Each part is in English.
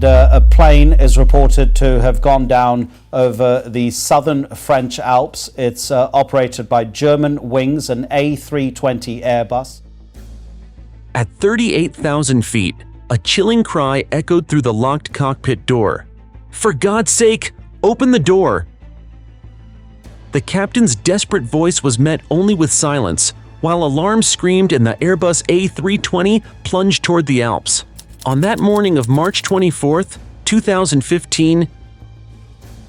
and a plane is reported to have gone down over the southern French Alps. It's operated by Germanwings, an A320 Airbus. At 38,000 feet, a chilling cry echoed through the locked cockpit door. "For God's sake, open the door!" The captain's desperate voice was met only with silence, while alarms screamed and the Airbus A320 plunged toward the Alps. On that morning of March 24, 2015,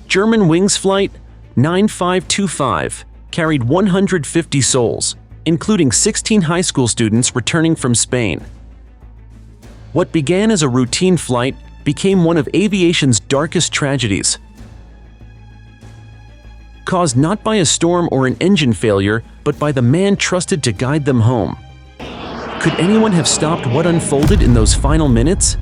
Germanwings Flight 9525 carried 150 souls, including 16 high school students returning from Spain. What began as a routine flight became one of aviation's darkest tragedies. Caused not by a storm or an engine failure, but by the man trusted to guide them home. Could anyone have stopped what unfolded in those final minutes?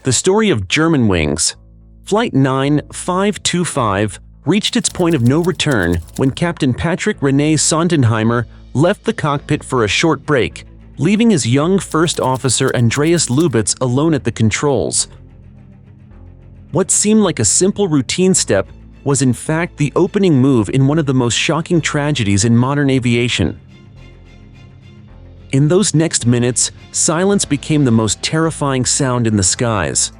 The story of Germanwings. Flight 9525 reached its point of no return when Captain Patrick René Sondenheimer left the cockpit for a short break, leaving his young first officer Andreas Lubitz alone at the controls. What seemed like a simple routine step was in fact the opening move in one of the most shocking tragedies in modern aviation. In those next minutes, silence became the most terrifying sound in the skies.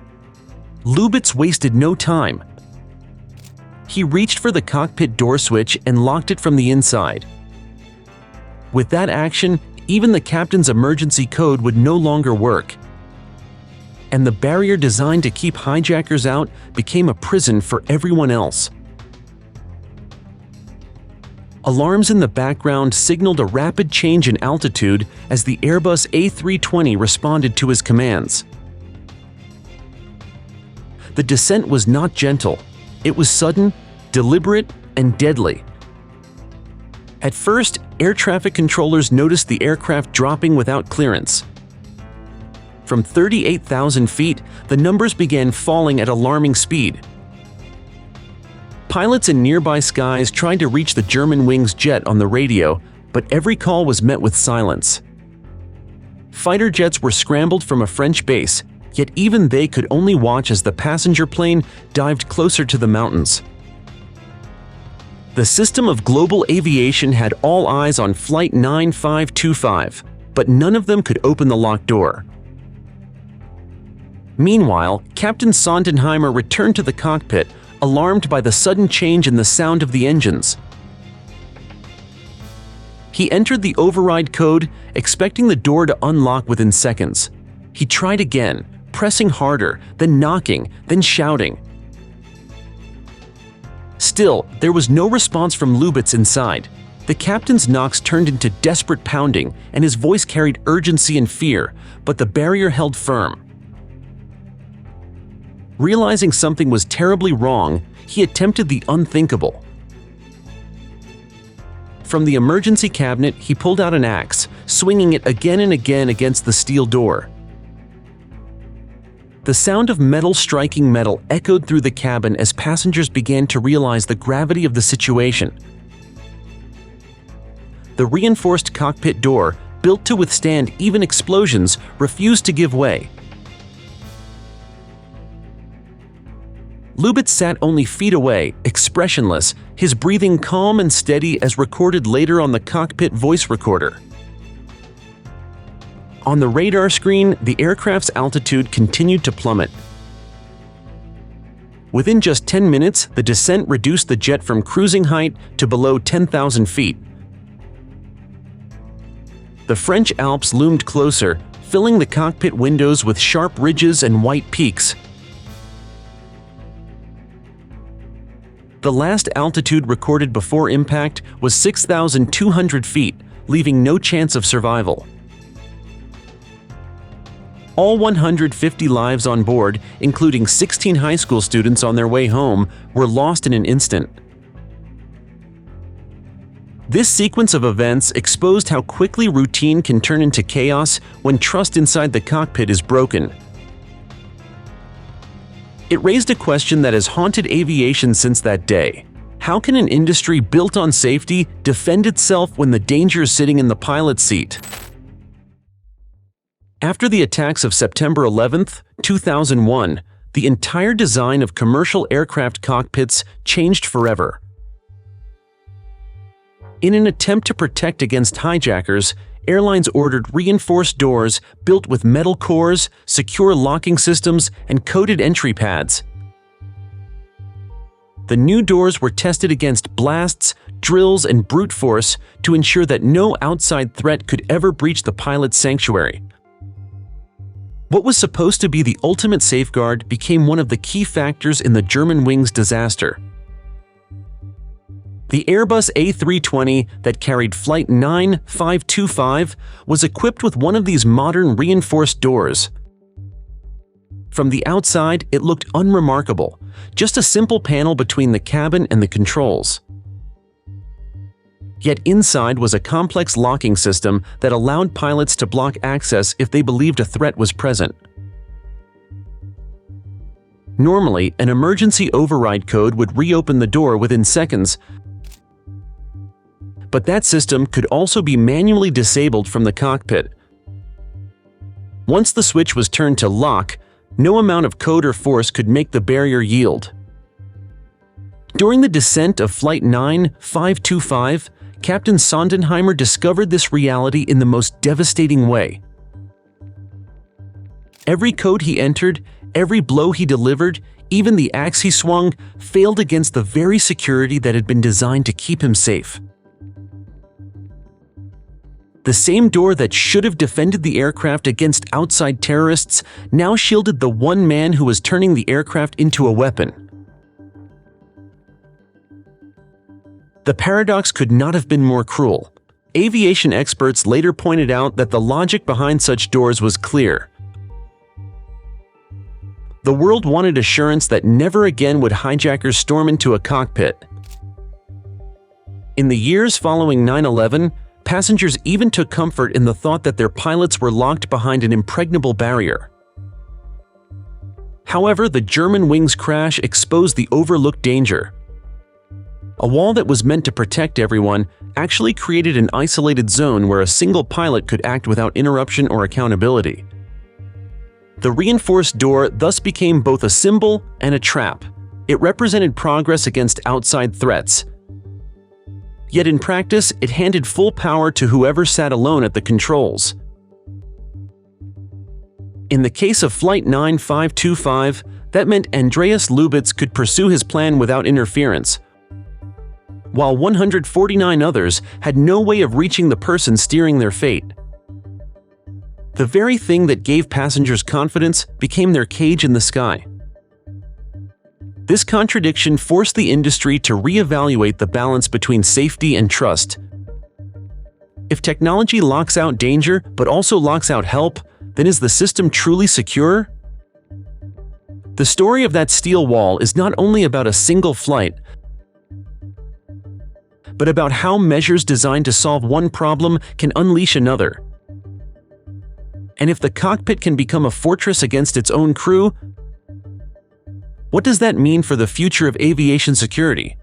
Lubitz wasted no time. He reached for the cockpit door switch and locked it from the inside. With that action, even the captain's emergency code would no longer work. And the barrier designed to keep hijackers out became a prison for everyone else. Alarms in the background signaled a rapid change in altitude as the Airbus A320 responded to his commands. The descent was not gentle. It was sudden, deliberate, and deadly. At first, air traffic controllers noticed the aircraft dropping without clearance. From 38,000 feet, the numbers began falling at alarming speed. Pilots in nearby skies tried to reach the Germanwings jet on the radio, but every call was met with silence. Fighter jets were scrambled from a French base, yet even they could only watch as the passenger plane dived closer to the mountains. The system of global aviation had all eyes on Flight 9525, but none of them could open the locked door. Meanwhile, Captain Sondenheimer returned to the cockpit, alarmed by the sudden change in the sound of the engines. He entered the override code, expecting the door to unlock within seconds. He tried again, pressing harder, then knocking, then shouting. Still, there was no response from Lubitz inside. The captain's knocks turned into desperate pounding, and his voice carried urgency and fear, but the barrier held firm. Realizing something was terribly wrong, he attempted the unthinkable. From the emergency cabinet, he pulled out an axe, swinging it again and again against the steel door. The sound of metal striking metal echoed through the cabin as passengers began to realize the gravity of the situation. The reinforced cockpit door, built to withstand even explosions, refused to give way. Lubitz sat only feet away, expressionless, his breathing calm and steady as recorded later on the cockpit voice recorder. On the radar screen, the aircraft's altitude continued to plummet. Within just 10 minutes, the descent reduced the jet from cruising height to below 10,000 feet. The French Alps loomed closer, filling the cockpit windows with sharp ridges and white peaks. The last altitude recorded before impact was 6,200 feet, leaving no chance of survival. All 150 lives on board, including 16 high school students on their way home, were lost in an instant. This sequence of events exposed how quickly routine can turn into chaos when trust inside the cockpit is broken. It raised a question that has haunted aviation since that day. How can an industry built on safety defend itself when the danger is sitting in the pilot's seat? After the attacks of September 11, 2001, the entire design of commercial aircraft cockpits changed forever. In an attempt to protect against hijackers, airlines ordered reinforced doors built with metal cores, secure locking systems, and coded entry pads. The new doors were tested against blasts, drills, and brute force to ensure that no outside threat could ever breach the pilot's sanctuary. What was supposed to be the ultimate safeguard became one of the key factors in the Germanwings disaster. The Airbus A320 that carried Flight 9525 was equipped with one of these modern reinforced doors. From the outside, it looked unremarkable, just a simple panel between the cabin and the controls. Yet inside was a complex locking system that allowed pilots to block access if they believed a threat was present. Normally, an emergency override code would reopen the door within seconds, but that system could also be manually disabled from the cockpit. Once the switch was turned to lock, no amount of code or force could make the barrier yield. During the descent of Flight 9525, Captain Sondenheimer discovered this reality in the most devastating way. Every code he entered, every blow he delivered, even the axe he swung, failed against the very security that had been designed to keep him safe. The same door that should have defended the aircraft against outside terrorists now shielded the one man who was turning the aircraft into a weapon. The paradox could not have been more cruel. Aviation experts later pointed out that the logic behind such doors was clear. The world wanted assurance that never again would hijackers storm into a cockpit. In the years following 9/11, passengers even took comfort in the thought that their pilots were locked behind an impregnable barrier. However, the Germanwings crash exposed the overlooked danger. A wall that was meant to protect everyone actually created an isolated zone where a single pilot could act without interruption or accountability. The reinforced door thus became both a symbol and a trap. It represented progress against outside threats. Yet in practice, it handed full power to whoever sat alone at the controls. In the case of Flight 9525, that meant Andreas Lubitz could pursue his plan without interference, while 149 others had no way of reaching the person steering their fate. The very thing that gave passengers confidence became their cage in the sky. This contradiction forced the industry to reevaluate the balance between safety and trust. If technology locks out danger but also locks out help, then is the system truly secure? The story of that steel wall is not only about a single flight, but about how measures designed to solve one problem can unleash another. And if the cockpit can become a fortress against its own crew, what does that mean for the future of aviation security?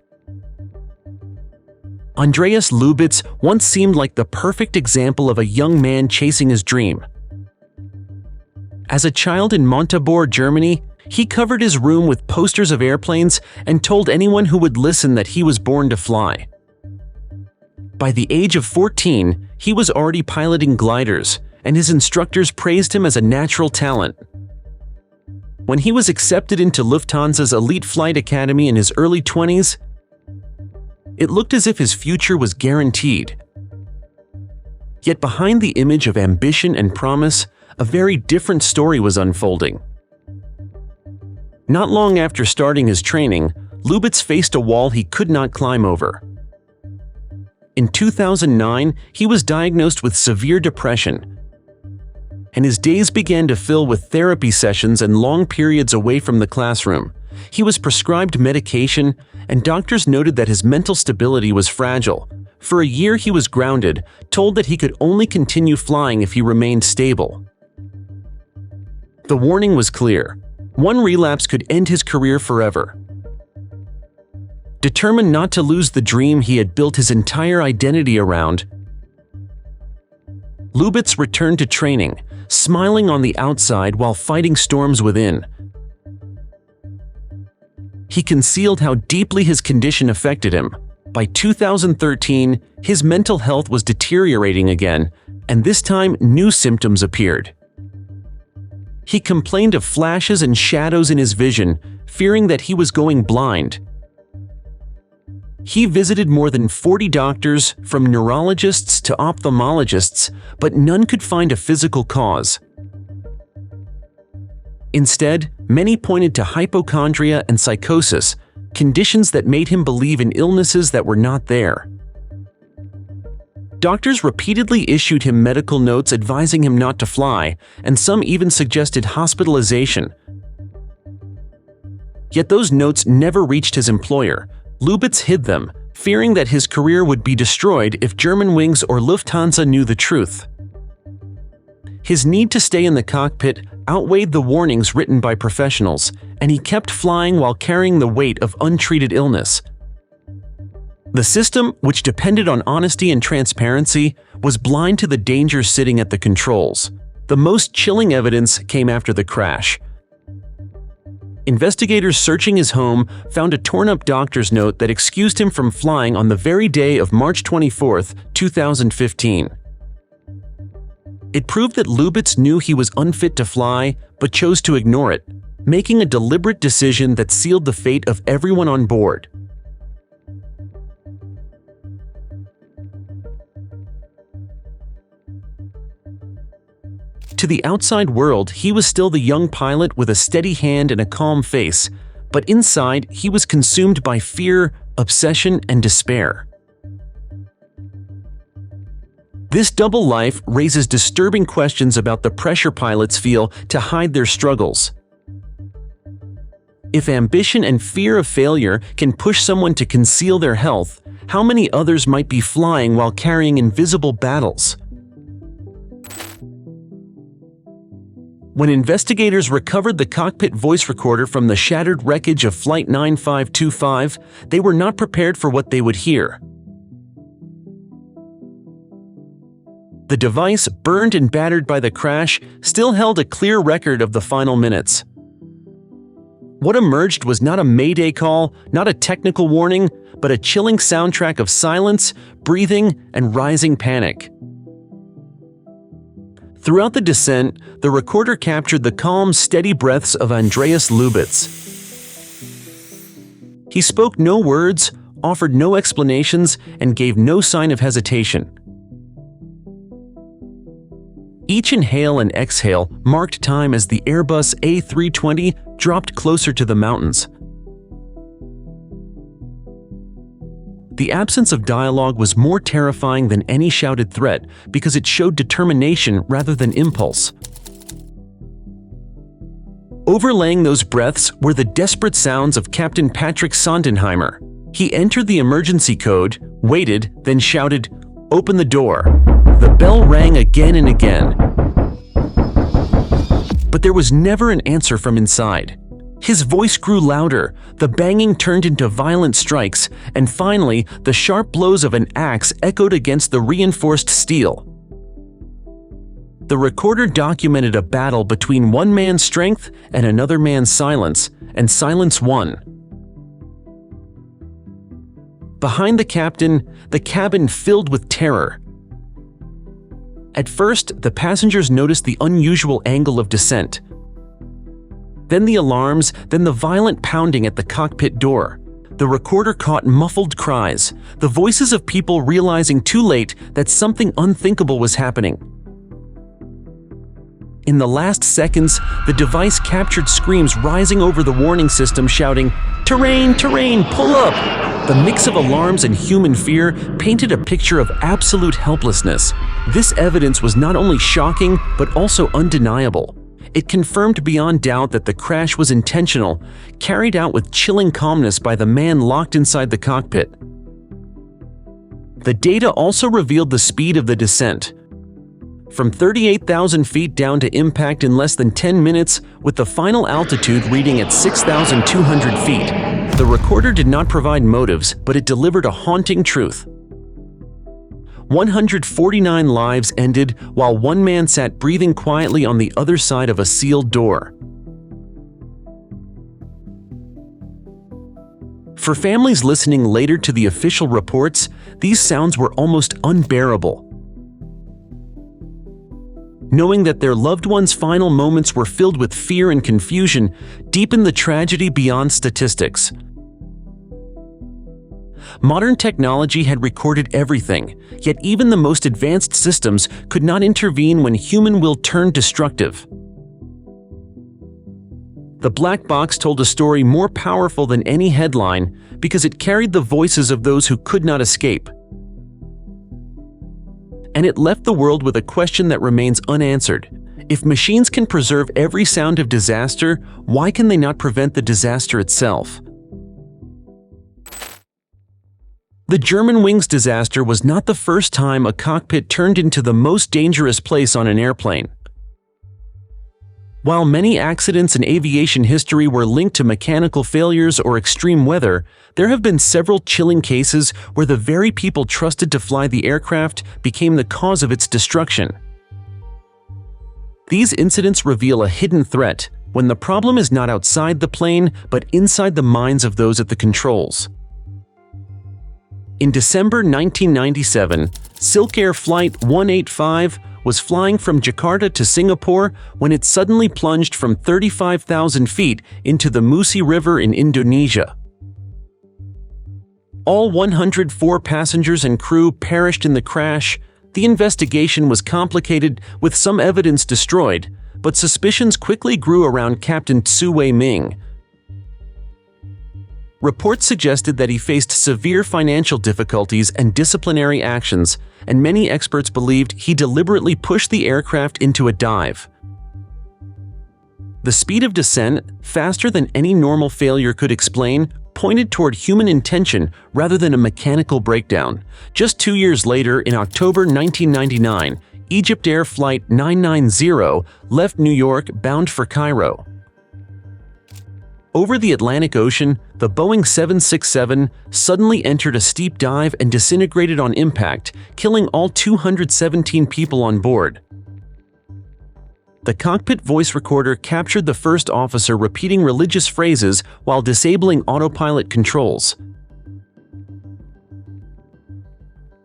Andreas Lubitz once seemed like the perfect example of a young man chasing his dream. As a child in Montabaur, Germany, he covered his room with posters of airplanes and told anyone who would listen that he was born to fly. By the age of 14, he was already piloting gliders, and his instructors praised him as a natural talent. When he was accepted into Lufthansa's elite flight academy in his early 20s, it looked as if his future was guaranteed. Yet behind the image of ambition and promise, a very different story was unfolding. Not long after starting his training, Lubitz faced a wall he could not climb over. In 2009, he was diagnosed with severe depression, and his days began to fill with therapy sessions and long periods away from the classroom. He was prescribed medication, and doctors noted that his mental stability was fragile. For a year he was grounded, told that he could only continue flying if he remained stable. The warning was clear. One relapse could end his career forever. determined not to lose the dream he had built his entire identity around, Lubitz returned to training, smiling on the outside while fighting storms within. He concealed how deeply his condition affected him. By 2013, his mental health was deteriorating again, and this time new symptoms appeared. He complained of flashes and shadows in his vision, fearing that he was going blind. He visited more than 40 doctors, from neurologists to ophthalmologists, but none could find a physical cause. Instead, many pointed to hypochondria and psychosis, conditions that made him believe in illnesses that were not there. Doctors repeatedly issued him medical notes advising him not to fly, and some even suggested hospitalization. Yet those notes never reached his employer. Lubitz hid them, fearing that his career would be destroyed if Germanwings or Lufthansa knew the truth. His need to stay in the cockpit outweighed the warnings written by professionals, and he kept flying while carrying the weight of untreated illness. The system, which depended on honesty and transparency, was blind to the dangers sitting at the controls. The most chilling evidence came after the crash. Investigators searching his home found a torn-up doctor's note that excused him from flying on the very day of March 24, 2015. It proved that Lubitz knew he was unfit to fly, but chose to ignore it, making a deliberate decision that sealed the fate of everyone on board. To the outside world, he was still the young pilot with a steady hand and a calm face, but inside, he was consumed by fear, obsession, and despair. This double life raises disturbing questions about the pressure pilots feel to hide their struggles. If ambition and fear of failure can push someone to conceal their health, how many others might be flying while carrying invisible battles? When investigators recovered the cockpit voice recorder from the shattered wreckage of Flight 9525, they were not prepared for what they would hear. The device, burned and battered by the crash, still held a clear record of the final minutes. What emerged was not a mayday call, not a technical warning, but a chilling soundtrack of silence, breathing, and rising panic. Throughout the descent, the recorder captured the calm, steady breaths of Andreas Lubitz. He spoke no words, offered no explanations, and gave no sign of hesitation. Each inhale and exhale marked time as the Airbus A320 dropped closer to the mountains. The absence of dialogue was more terrifying than any shouted threat because it showed determination rather than impulse. Overlaying those breaths were the desperate sounds of Captain Patrick Sondenheimer. He entered the emergency code, waited, then shouted, "Open the door." The bell rang again and again. But there was never an answer from inside. His voice grew louder, the banging turned into violent strikes, and finally, the sharp blows of an axe echoed against the reinforced steel. The recorder documented a battle between one man's strength and another man's silence, and silence won. Behind the captain, the cabin filled with terror. At first, the passengers noticed the unusual angle of descent. Then the alarms, then the violent pounding at the cockpit door. The recorder caught muffled cries, the voices of people realizing too late that something unthinkable was happening. In the last seconds, the device captured screams rising over the warning system shouting, "Terrain, terrain, pull up!" The mix of alarms and human fear painted a picture of absolute helplessness. This evidence was not only shocking, but also undeniable. It confirmed beyond doubt that the crash was intentional, carried out with chilling calmness by the man locked inside the cockpit. The data also revealed the speed of the descent. From 38,000 feet down to impact in less than 10 minutes, with the final altitude reading at 6,200 feet. The recorder did not provide motives, but it delivered a haunting truth. 149 lives ended while one man sat breathing quietly on the other side of a sealed door. For families listening later to the official reports, these sounds were almost unbearable. Knowing that their loved ones' final moments were filled with fear and confusion deepened the tragedy beyond statistics. Modern technology had recorded everything, yet even the most advanced systems could not intervene when human will turned destructive. The black box told a story more powerful than any headline because it carried the voices of those who could not escape. And it left the world with a question that remains unanswered. If machines can preserve every sound of disaster, why can they not prevent the disaster itself? The Germanwings disaster was not the first time a cockpit turned into the most dangerous place on an airplane. While many accidents in aviation history were linked to mechanical failures or extreme weather, there have been several chilling cases where the very people trusted to fly the aircraft became the cause of its destruction. These incidents reveal a hidden threat when the problem is not outside the plane but inside the minds of those at the controls. In December 1997, Silkair Flight 185 was flying from Jakarta to Singapore when it suddenly plunged from 35,000 feet into the Musi River in Indonesia. All 104 passengers and crew perished in the crash. The investigation was complicated with some evidence destroyed, but suspicions quickly grew around Captain Tsu Wei Ming. Reports suggested that he faced severe financial difficulties and disciplinary actions, and many experts believed he deliberately pushed the aircraft into a dive. The speed of descent, faster than any normal failure could explain, pointed toward human intention rather than a mechanical breakdown. Just 2 years later, in October 1999, Egypt Air Flight 990 left New York bound for Cairo. Over the Atlantic Ocean, the Boeing 767 suddenly entered a steep dive and disintegrated on impact, killing all 217 people on board. The cockpit voice recorder captured the first officer repeating religious phrases while disabling autopilot controls.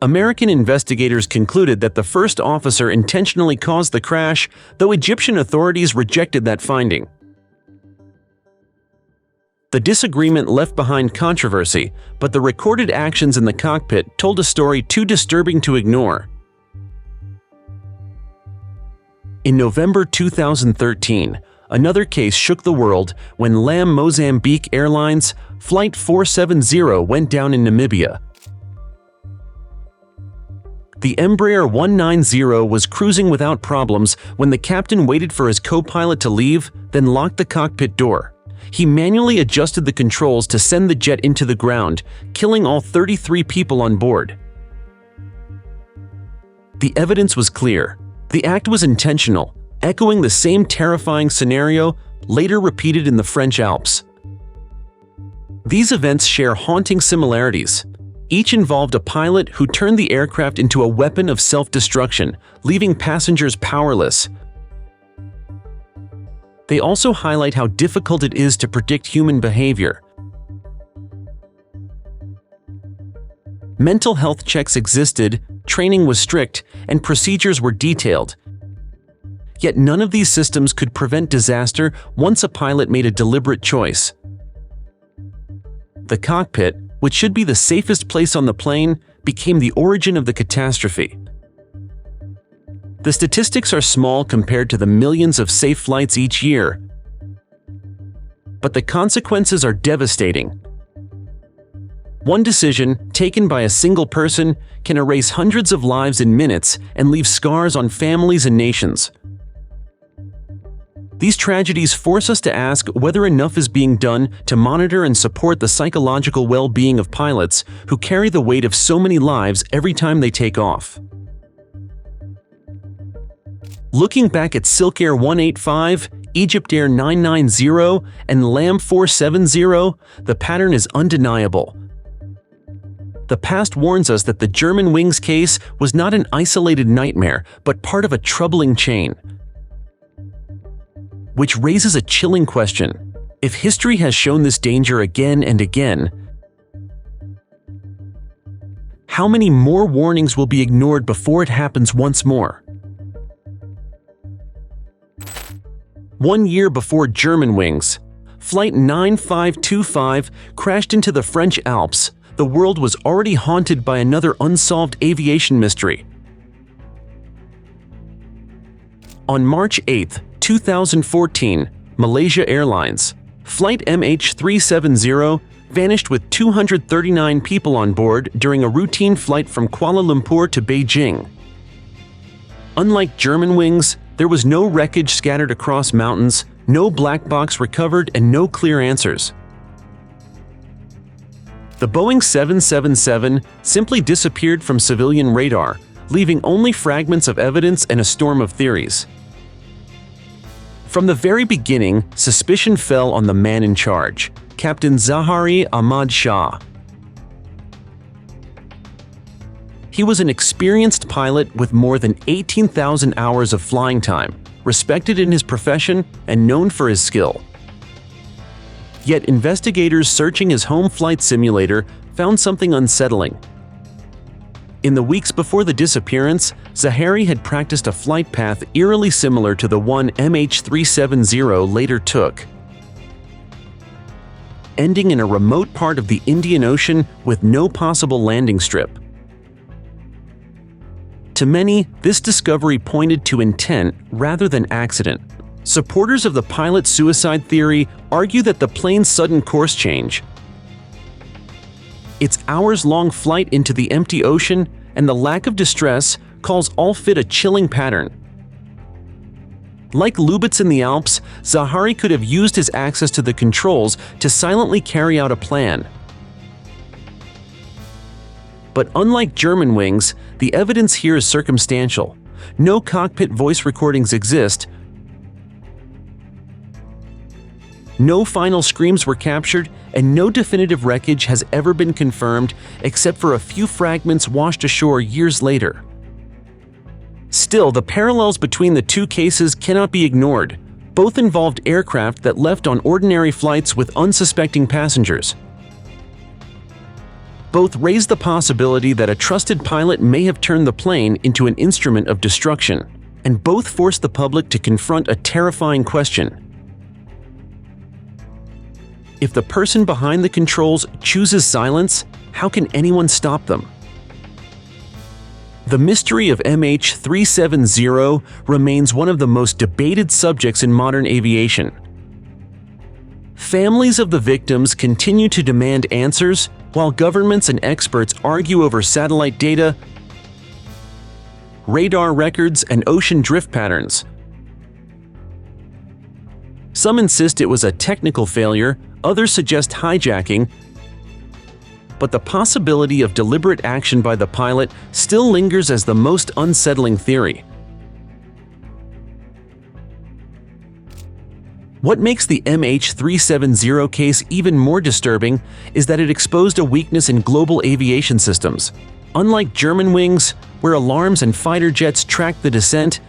American investigators concluded that the first officer intentionally caused the crash, though Egyptian authorities rejected that finding. The disagreement left behind controversy, but the recorded actions in the cockpit told a story too disturbing to ignore. In November 2013, another case shook the world when LAM Mozambique Airlines Flight 470 went down in Namibia. The Embraer 190 was cruising without problems when the captain waited for his co-pilot to leave, then locked the cockpit door. He manually adjusted the controls to send the jet into the ground, killing all 33 people on board. The evidence was clear. The act was intentional, echoing the same terrifying scenario later repeated in the French Alps. These events share haunting similarities. Each involved a pilot who turned the aircraft into a weapon of self-destruction, leaving passengers powerless. They also highlight how difficult it is to predict human behavior. Mental health checks existed, training was strict, and procedures were detailed. Yet none of these systems could prevent disaster once a pilot made a deliberate choice. The cockpit, which should be the safest place on the plane, became the origin of the catastrophe. The statistics are small compared to the millions of safe flights each year, but the consequences are devastating. One decision, taken by a single person, can erase hundreds of lives in minutes and leave scars on families and nations. These tragedies force us to ask whether enough is being done to monitor and support the psychological well-being of pilots who carry the weight of so many lives every time they take off. Looking back at Silkair 185, Egyptair 990, and Lam 470, the pattern is undeniable. The past warns us that the Germanwings case was not an isolated nightmare, but part of a troubling chain. Which raises a chilling question. If history has shown this danger again and again, how many more warnings will be ignored before it happens once more? 1 year before Germanwings, Flight 9525 crashed into the French Alps. The world was already haunted by another unsolved aviation mystery. On March 8, 2014, Malaysia Airlines, Flight MH370 vanished with 239 people on board during a routine flight from Kuala Lumpur to Beijing. Unlike Germanwings, there was no wreckage scattered across mountains, no black box recovered, and no clear answers. The Boeing 777 simply disappeared from civilian radar, leaving only fragments of evidence and a storm of theories. From the very beginning, suspicion fell on the man in charge, Captain Zahari Ahmad Shah. He was an experienced pilot with more than 18,000 hours of flying time, respected in his profession and known for his skill. Yet investigators searching his home flight simulator found something unsettling. In the weeks before the disappearance, Zahari had practiced a flight path eerily similar to the one MH370 later took, ending in a remote part of the Indian Ocean with no possible landing strip. To many, this discovery pointed to intent rather than accident. Supporters of the pilot's suicide theory argue that the plane's sudden course change, its hours-long flight into the empty ocean, and the lack of distress calls all fit a chilling pattern. Like Lubitz in the Alps, Zahari could have used his access to the controls to silently carry out a plan. But unlike Germanwings, the evidence here is circumstantial. No cockpit voice recordings exist, no final screams were captured, and no definitive wreckage has ever been confirmed except for a few fragments washed ashore years later. Still, the parallels between the two cases cannot be ignored. Both involved aircraft that left on ordinary flights with unsuspecting passengers. Both raise the possibility that a trusted pilot may have turned the plane into an instrument of destruction, and both force the public to confront a terrifying question. If the person behind the controls chooses silence, how can anyone stop them? The mystery of MH370 remains one of the most debated subjects in modern aviation. Families of the victims continue to demand answers, while governments and experts argue over satellite data, radar records, and ocean drift patterns. Some insist it was a technical failure, others suggest hijacking, but the possibility of deliberate action by the pilot still lingers as the most unsettling theory. What makes the MH370 case even more disturbing is that it exposed a weakness in global aviation systems. Unlike Germanwings, where alarms and fighter jets tracked the descent,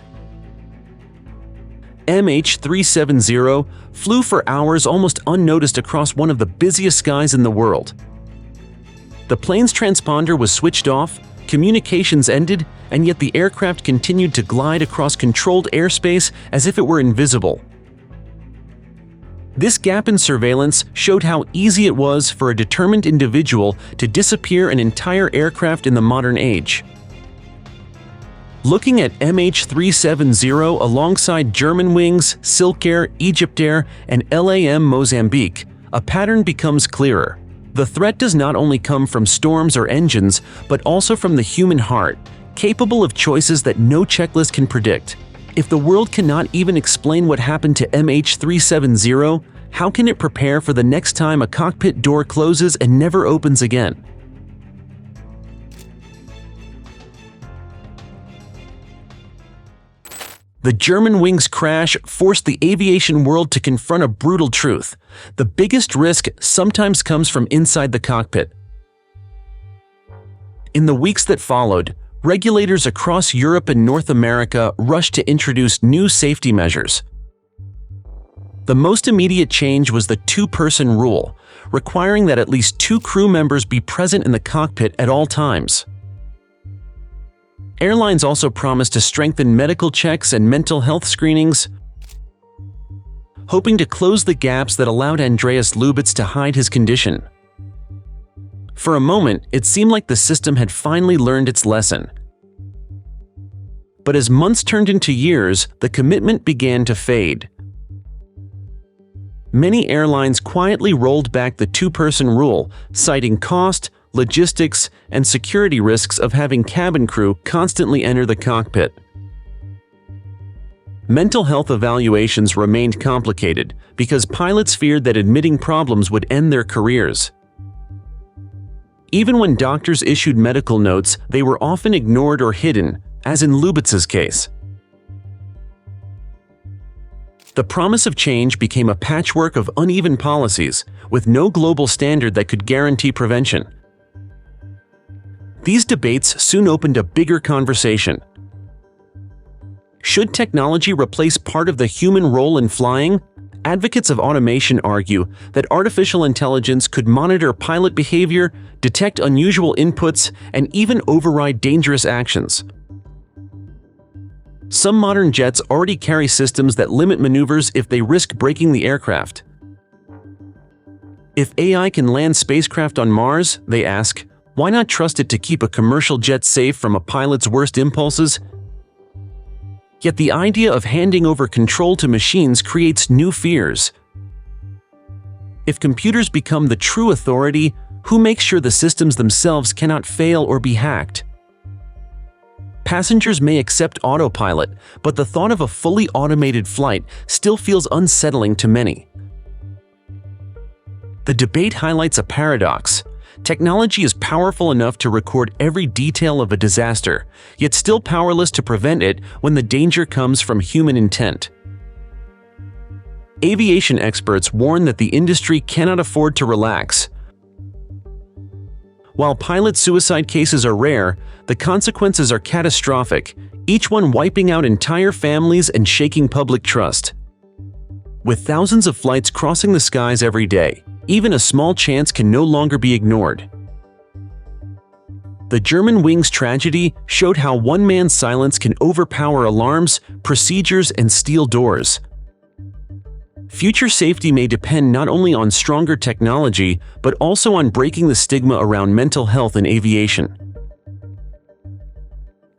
MH370 flew for hours almost unnoticed across one of the busiest skies in the world. The plane's transponder was switched off, communications ended, and yet the aircraft continued to glide across controlled airspace as if it were invisible. This gap in surveillance showed how easy it was for a determined individual to disappear an entire aircraft in the modern age. Looking at MH370 alongside Germanwings, Silkair, Egyptair, and LAM Mozambique, a pattern becomes clearer. The threat does not only come from storms or engines, but also from the human heart, capable of choices that no checklist can predict. If the world cannot even explain what happened to MH370, how can it prepare for the next time a cockpit door closes and never opens again? The Germanwings crash forced the aviation world to confront a brutal truth. The biggest risk sometimes comes from inside the cockpit. In the weeks that followed, regulators across Europe and North America rushed to introduce new safety measures. The most immediate change was the two-person rule, requiring that at least 2 crew members be present in the cockpit at all times. Airlines also promised to strengthen medical checks and mental health screenings, hoping to close the gaps that allowed Andreas Lubitz to hide his condition. For a moment, it seemed like the system had finally learned its lesson. But as months turned into years, the commitment began to fade. Many airlines quietly rolled back the two-person rule, citing cost, logistics, and security risks of having cabin crew constantly enter the cockpit. Mental health evaluations remained complicated because pilots feared that admitting problems would end their careers. Even when doctors issued medical notes, they were often ignored or hidden, as in Lubitz's case. The promise of change became a patchwork of uneven policies, with no global standard that could guarantee prevention. These debates soon opened a bigger conversation. Should technology replace part of the human role in flying? Advocates of automation argue that artificial intelligence could monitor pilot behavior, detect unusual inputs, and even override dangerous actions. Some modern jets already carry systems that limit maneuvers if they risk breaking the aircraft. If AI can land spacecraft on Mars, they ask, why not trust it to keep a commercial jet safe from a pilot's worst impulses? Yet the idea of handing over control to machines creates new fears. If computers become the true authority, who makes sure the systems themselves cannot fail or be hacked? Passengers may accept autopilot, but the thought of a fully automated flight still feels unsettling to many. The debate highlights a paradox. Technology is powerful enough to record every detail of a disaster, yet still powerless to prevent it when the danger comes from human intent. Aviation experts warn that the industry cannot afford to relax. While pilot suicide cases are rare, the consequences are catastrophic, each one wiping out entire families and shaking public trust. With thousands of flights crossing the skies every day, even a small chance can no longer be ignored. The Germanwings tragedy showed how one man's silence can overpower alarms, procedures, and steel doors. Future safety may depend not only on stronger technology, but also on breaking the stigma around mental health in aviation.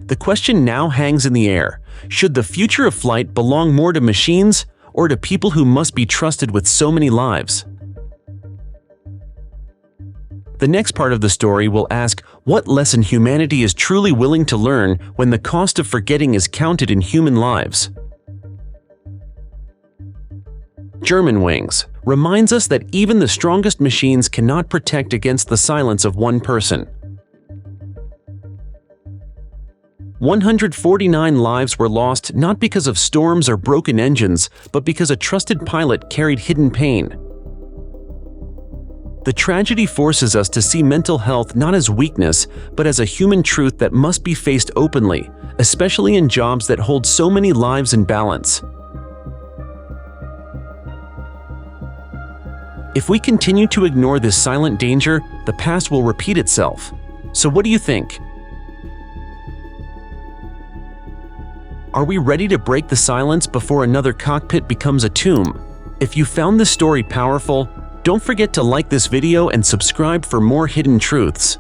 The question now hangs in the air. Should the future of flight belong more to machines or to people who must be trusted with so many lives? The next part of the story will ask what lesson humanity is truly willing to learn when the cost of forgetting is counted in human lives. Germanwings reminds us that even the strongest machines cannot protect against the silence of one person. 149 lives were lost not because of storms or broken engines, but because a trusted pilot carried hidden pain. The tragedy forces us to see mental health not as weakness, but as a human truth that must be faced openly, especially in jobs that hold so many lives in balance. If we continue to ignore this silent danger, the past will repeat itself. So what do you think? Are we ready to break the silence before another cockpit becomes a tomb? If you found this story powerful, don't forget to like this video and subscribe for more hidden truths.